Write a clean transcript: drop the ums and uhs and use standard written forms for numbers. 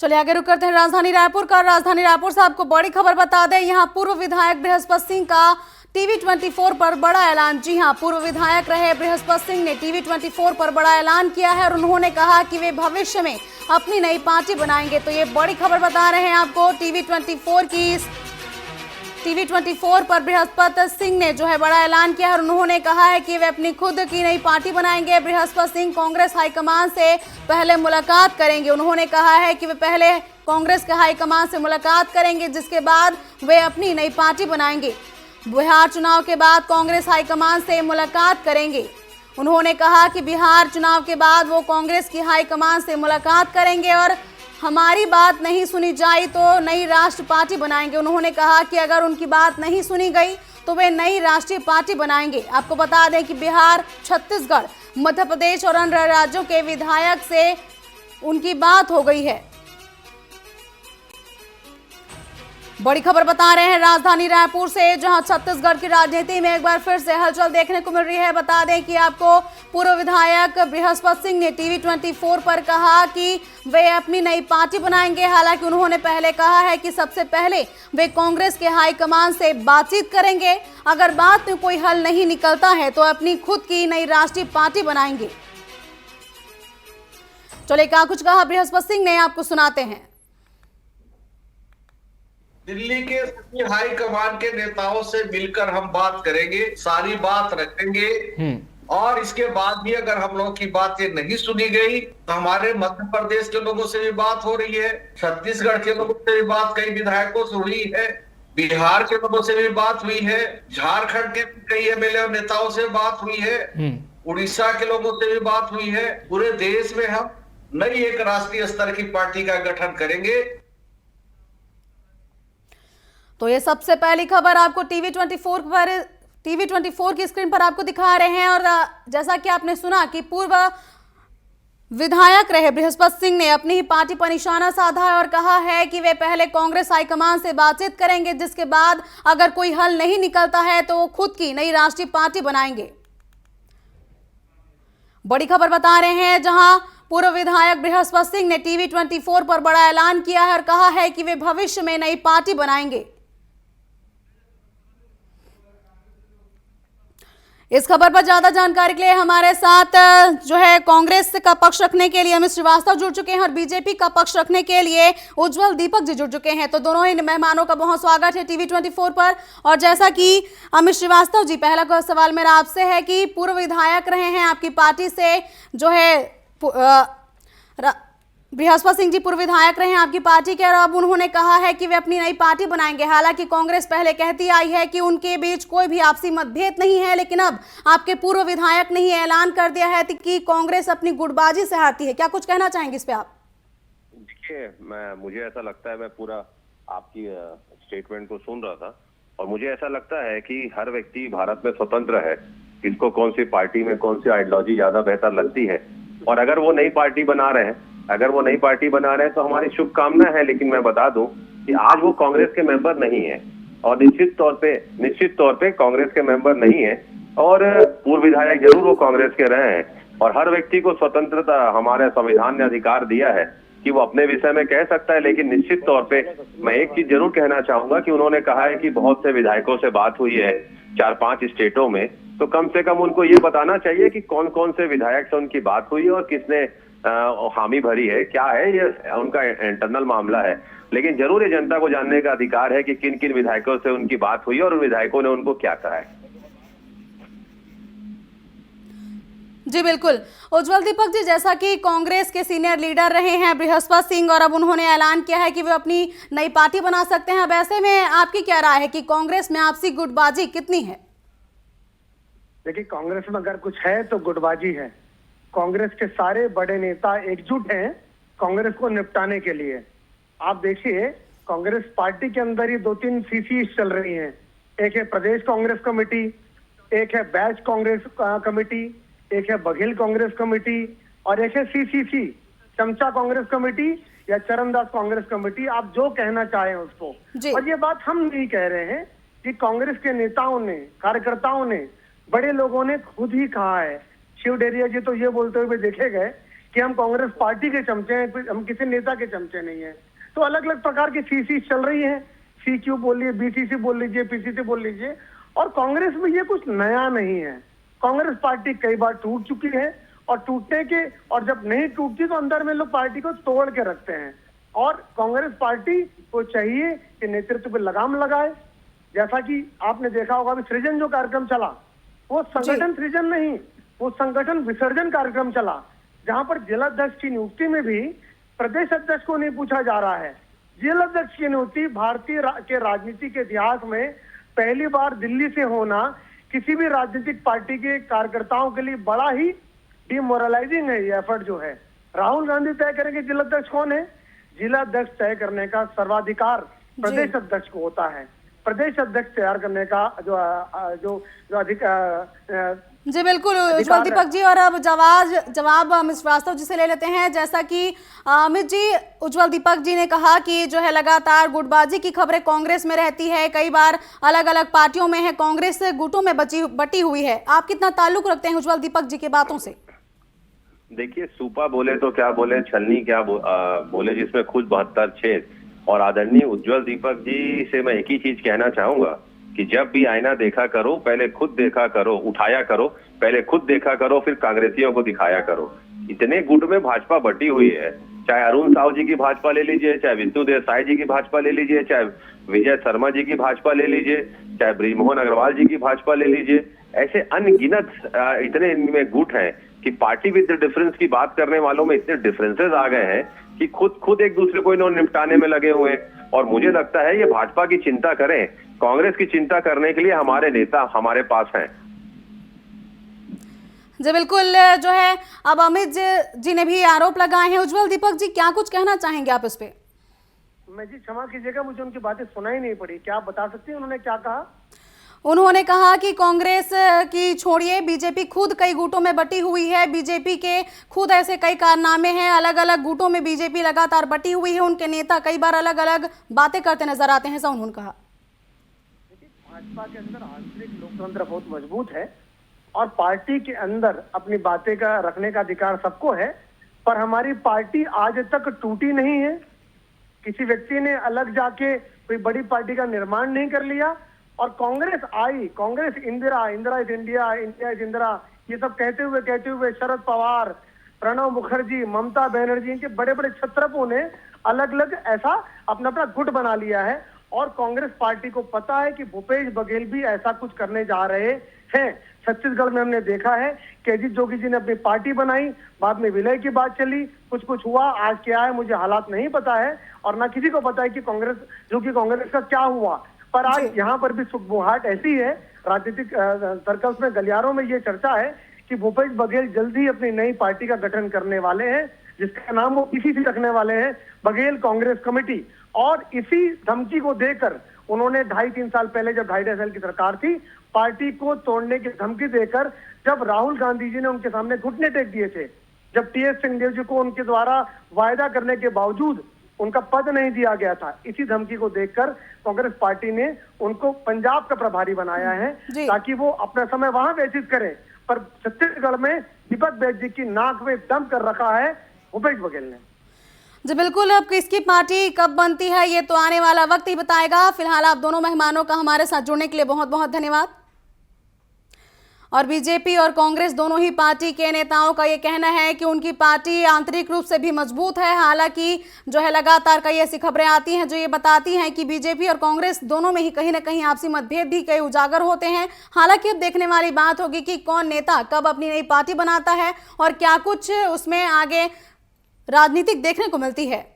चलिए आगे रुक करते हैं राजधानी रायपुर का। राजधानी रायपुर से आपको बड़ी खबर बता दें, यहां पूर्व विधायक बृहस्पति सिंह का टीवी 24 पर बड़ा ऐलान। जी हां, पूर्व विधायक रहे बृहस्पति सिंह ने टीवी 24 पर बड़ा ऐलान किया है और उन्होंने कहा कि वे भविष्य में अपनी नई पार्टी बनाएंगे। तो ये बड़ी खबर बता रहे हैं आपको टीवी 24 पर बृहस्पति सिंह ने जो है बड़ा ऐलान किया है और उन्होंने कहा है कि वे अपनी खुद की नई पार्टी बनाएंगे। बृहस्पति सिंह कांग्रेस हाईकमान से पहले मुलाकात करेंगे। उन्होंने कहा है कि वे पहले कांग्रेस के हाईकमान से मुलाकात करेंगे, जिसके बाद वे अपनी नई पार्टी बनाएंगे। बिहार चुनाव के बाद कांग्रेस हाईकमान से मुलाकात करेंगे। उन्होंने कहा कि बिहार चुनाव के बाद वो कांग्रेस की हाईकमान से मुलाकात करेंगे और हमारी बात नहीं सुनी जाए तो नई राष्ट्रीय पार्टी बनाएंगे। उन्होंने कहा कि अगर उनकी बात नहीं सुनी गई तो वे नई राष्ट्रीय पार्टी बनाएंगे। आपको बता दें कि बिहार, छत्तीसगढ़, मध्य प्रदेश और अन्य राज्यों के विधायक से उनकी बात हो गई है। बड़ी खबर बता रहे हैं राजधानी रायपुर से, जहां छत्तीसगढ़ की राजनीति में एक बार फिर से हलचल देखने को मिल रही है। बता दें कि आपको पूर्व विधायक बृहस्पति सिंह ने टीवी 24 पर कहा कि वे अपनी नई पार्टी बनाएंगे। हालांकि उन्होंने पहले कहा है कि सबसे पहले वे कांग्रेस के हाईकमान से बातचीत करेंगे। अगर बात में कोई हल नहीं निकलता है तो अपनी खुद की नई राष्ट्रीय पार्टी बनाएंगे। चलिए क्या कुछ कहा बृहस्पति सिंह ने, आपको सुनाते हैं। दिल्ली के सभी हाई कमान के नेताओं से मिलकर हम बात करेंगे, सारी बात रखेंगे और इसके बाद भी अगर हम लोगों की बातें नहीं सुनी गई तो हमारे मध्य प्रदेश के लोगों से भी बात हो रही है, छत्तीसगढ़ के लोगों से भी बात कई विधायकों से हुई है, बिहार के लोगों से भी बात हुई है, झारखंड के कई एमएलए और नेताओं से बात हुई है, उड़ीसा के लोगों से भी बात हुई है। पूरे देश में हम नई एक राष्ट्रीय स्तर की पार्टी का गठन करेंगे। तो ये सबसे पहली खबर आपको टीवी 24 की स्क्रीन पर आपको दिखा रहे हैं। और जैसा कि आपने सुना कि पूर्व विधायक रहे बृहस्पति सिंह ने अपनी ही पार्टी पर निशाना साधा है और कहा है कि वे पहले कांग्रेस हाईकमान से बातचीत करेंगे, जिसके बाद अगर कोई हल नहीं निकलता है तो वो खुद की नई राष्ट्रीय पार्टी बनाएंगे। बड़ी खबर बता रहे हैं, जहां पूर्व विधायक बृहस्पति सिंह ने टीवी 24 पर बड़ा ऐलान किया है और कहा है कि वे भविष्य में नई पार्टी बनाएंगे। इस खबर पर ज्यादा जानकारी के लिए हमारे साथ जो है कांग्रेस का पक्ष रखने के लिए अमित श्रीवास्तव जुड़ चुके हैं और बीजेपी का पक्ष रखने के लिए उज्जवल दीपक जी जुड़ चुके हैं। तो दोनों ही मेहमानों का बहुत स्वागत है टीवी 24 पर। और जैसा कि अमित श्रीवास्तव जी, पहला सवाल मेरा आपसे है कि पूर्व विधायक रहे हैं आपकी पार्टी से, जो है बृहस्पति सिंह जी पूर्व विधायक रहे हैं आपकी पार्टी के, और अब उन्होंने कहा है कि वे अपनी नई पार्टी बनाएंगे। हालांकि कांग्रेस पहले कहती आई है कि उनके बीच कोई भी आपसी मतभेद नहीं है, लेकिन अब आपके पूर्व विधायक ने ही ऐलान कर दिया है कि कांग्रेस अपनी गुटबाजी से हारती है। क्या कुछ कहना चाहेंगे इस पे आप? देखिए, मुझे ऐसा लगता है, मैं पूरा आपकी स्टेटमेंट को सुन रहा था और मुझे ऐसा लगता है कि हर व्यक्ति भारत में स्वतंत्र है, किसको कौन सी पार्टी में कौन सी आइडियोलॉजी ज्यादा बेहतर लगती है। और अगर वो नई पार्टी बना रहे हैं तो हमारी शुभकामना है। लेकिन मैं बता दूं कि आज वो कांग्रेस के मेंबर नहीं है और निश्चित तौर पे कांग्रेस के मेंबर नहीं है और पूर्व विधायक जरूर वो कांग्रेस के रहे हैं। और हर व्यक्ति को स्वतंत्रता हमारे संविधान ने अधिकार दिया है कि वो अपने विषय में कह सकता है। लेकिन निश्चित तौर पे मैं एक चीज जरूर कहना चाहूंगा कि उन्होंने कहा है कि बहुत से विधायकों से बात हुई है 4-5 स्टेटों में, तो कम से कम उनको ये बताना चाहिए कि कौन कौन से विधायक से उनकी बात हुई है और किसने हामी भरी है, क्या है, ये उनका इंटरनल मामला है। लेकिन जरूर ये जनता को जानने का अधिकार है कि किन किन विधायकों से उनकी बात हुई है और उन विधायकों ने उनको क्या कहा है। जी बिल्कुल। उज्जवल दीपक जी, जैसा कि कांग्रेस के सीनियर लीडर रहे हैं बृहस्पति सिंह और अब उन्होंने ऐलान किया है कि वे अपनी नई पार्टी बना सकते हैं, अब ऐसे में आपकी क्या राय है कि कांग्रेस में आपसी गुटबाजी कितनी है? देखिए, कांग्रेस में अगर कुछ है तो गुटबाजी है। कांग्रेस के सारे बड़े नेता एकजुट हैं कांग्रेस को निपटाने के लिए। आप देखिए, कांग्रेस पार्टी के अंदर ही 2-3 सीसी चल रही हैं। एक है प्रदेश कांग्रेस कमेटी, एक है बैच कांग्रेस कमेटी, एक है बघेल कांग्रेस कमेटी और एक है सीसीसी, चमचा कांग्रेस कमेटी या चरणदास कांग्रेस कमेटी, आप जो कहना चाहें उसको। और ये बात हम नहीं कह रहे हैं कि कांग्रेस के नेताओं ने, कार्यकर्ताओं ने, बड़े लोगों ने खुद ही कहा है। शिव डेरिया जी तो ये बोलते हुए देखे गए कि हम कांग्रेस पार्टी के चमचे हैं, हम किसी नेता के चमचे नहीं है। तो अलग अलग प्रकार की सीसी चल रही है, सीक्यू बोल लीजिए, बीसीसी बोल लीजिए, पीसीसी बोल लीजिए, और कांग्रेस में ये कुछ नया नहीं है। कांग्रेस पार्टी कई बार टूट चुकी है और टूटने के, और जब नहीं टूटती तो अंदर में लोग पार्टी को तोड़ के रखते हैं। और कांग्रेस पार्टी को चाहिए कि नेतृत्व पे लगाम लगाए। जैसा कि आपने देखा होगा अभी सृजन जो कार्यक्रम चला, वो संगठन सृजन नहीं, वो संगठन विसर्जन कार्यक्रम चला, जहां पर जिलाध्यक्ष की नियुक्ति में भी प्रदेश अध्यक्ष को नहीं पूछा जा रहा है। जिलाध्यक्ष की नियुक्ति भारतीय के राजनीति के इतिहास में पहली बार दिल्ली से होना किसी भी राजनीतिक पार्टी के कार्यकर्ताओं के लिए बड़ा ही डिमोरलाइजिंग है। ये एफर्ट जो है, राहुल गांधी तय करेंगे जिलाध्यक्ष कौन है। जिलाध्यक्ष तय करने का सर्वाधिकार प्रदेश अध्यक्ष को होता है। प्रदेश अध्यक्ष तैयार करने का जो अधिक जी बिल्कुल उज्ज्वल दीपक जी। और अब जवाब अमित श्रीवास्तव जी से ले लेते हैं। जैसा कि अमित जी, उज्ज्वल दीपक जी ने कहा कि जो है लगातार गुटबाजी की खबरें कांग्रेस में रहती है, कई बार अलग अलग पार्टियों में है, कांग्रेस गुटों में बटी हुई है। आप कितना ताल्लुक रखते हैं उज्ज्वल दीपक जी की बातों से? देखिए, सूपा बोले तो क्या बोले, छलनी क्या बोले, जिसमें खुद 72 छेद। और आदरणीय उज्ज्वल दीपक जी से मैं एक ही चीज कहना चाहूंगा कि जब भी आईना देखा करो, पहले खुद देखा करो, उठाया करो, पहले खुद देखा करो, फिर कांग्रेसियों को दिखाया करो। इतने गुट में भाजपा बटी हुई है, चाहे अरुण साहू जी की भाजपा ले लीजिए, चाहे विष्णुदेव साय जी की भाजपा ले लीजिए, चाहे विजय शर्मा जी की भाजपा ले लीजिए, चाहे ब्रिजमोहन अग्रवाल जी की भाजपा ले लीजिए। ऐसे अनगिनत इतने इनमें गुट हैं कि पार्टी विद डिफरेंस की बात करने वालों में इतने डिफरेंसेस आ गए हैं कि खुद एक दूसरे को इन्होंने निपटाने में लगे हुए हैं। और मुझे लगता है ये भाजपा की चिंता करें, कांग्रेस की चिंता करने के लिए हमारे नेता हमारे पास हैं। जी बिल्कुल, जो है अब अमित जी ने भी आरोप लगाए हैं। उज्ज्वल दीपक जी, क्या कुछ कहना चाहेंगे आप इस पे? मैं जी क्षमा कीजिएगा, मुझे उनकी बातें सुनाई नहीं पड़ी। क्या आप बता सकती हैं उन्होंने क्या कहा? उन्होंने कहा कि कांग्रेस की छोड़िए, बीजेपी खुद कई गुटों में बटी हुई है, बीजेपी के खुद ऐसे कई कारनामे हैं, अलग अलग गुटों में बीजेपी लगातार बटी हुई है, उनके नेता कई बार अलग अलग बातें करते नजर आते हैं, ऐसा उन्होंने कहा। भाजपा के अंदर आंतरिक लोकतंत्र बहुत मजबूत है और पार्टी के अंदर अपनी बातें का रखने का अधिकार सबको है, पर हमारी पार्टी आज तक टूटी नहीं है। किसी व्यक्ति ने अलग जाके कोई बड़ी पार्टी का निर्माण नहीं कर लिया। और Congress I, Congress Indira is India, India is Indira, ये सब कहते हुए शरद पवार, प्रणब मुखर्जी, ममता बनर्जी, इनके बड़े बड़े छत्रपों ने अलग अलग ऐसा अपना गुट बना लिया है। और कांग्रेस पार्टी को पता है कि भूपेश बघेल भी ऐसा कुछ करने जा रहे हैं। छत्तीसगढ़ में हमने देखा है कि अजीत जोगी जी ने अपनी पार्टी बनाई, बाद में विलय की बात चली, कुछ हुआ, आज क्या है मुझे हालात नहीं पता है और ना किसी को पता है कि कांग्रेस का क्या हुआ। पर आज यहाँ पर भी सुखबुहाट ऐसी है, राजनीतिक सर्कल्स में, गलियारों में ये चर्चा है कि भूपेश बघेल जल्दी अपनी नई पार्टी का गठन करने वाले हैं, जिसका नाम वो इसी से रखने वाले हैं, बघेल कांग्रेस कमेटी। और इसी धमकी को देकर उन्होंने 2.5-3 साल पहले, जब 2.5 साल की सरकार थी, पार्टी को तोड़ने की धमकी देकर, जब राहुल गांधी जी ने उनके सामने घुटने टेक दिए थे, जब टीएस सिंहदेव जी को उनके द्वारा वायदा करने के बावजूद उनका पद नहीं दिया गया था, इसी धमकी को देखकर कांग्रेस पार्टी ने उनको पंजाब का प्रभारी बनाया है ताकि वो अपना समय वहां व्यतीत करें। पर छत्तीसगढ़ में दीपक बैज जी की नाक में दम कर रखा है भूपेश बघेल ने। जी बिल्कुल, अब किसकी पार्टी कब बनती है ये तो आने वाला वक्त ही बताएगा। फिलहाल आप दोनों मेहमानों का हमारे साथ जुड़ने के लिए बहुत बहुत धन्यवाद। और बीजेपी और कांग्रेस दोनों ही पार्टी के नेताओं का ये कहना है कि उनकी पार्टी आंतरिक रूप से भी मजबूत है। हालांकि जो है लगातार कई ऐसी खबरें आती हैं जो ये बताती हैं कि बीजेपी और कांग्रेस दोनों में ही कहीं ना कहीं आपसी मतभेद भी कई उजागर होते हैं। हालांकि अब देखने वाली बात होगी कि कौन नेता कब अपनी नई पार्टी बनाता है और क्या कुछ उसमें आगे राजनीतिक देखने को मिलती है।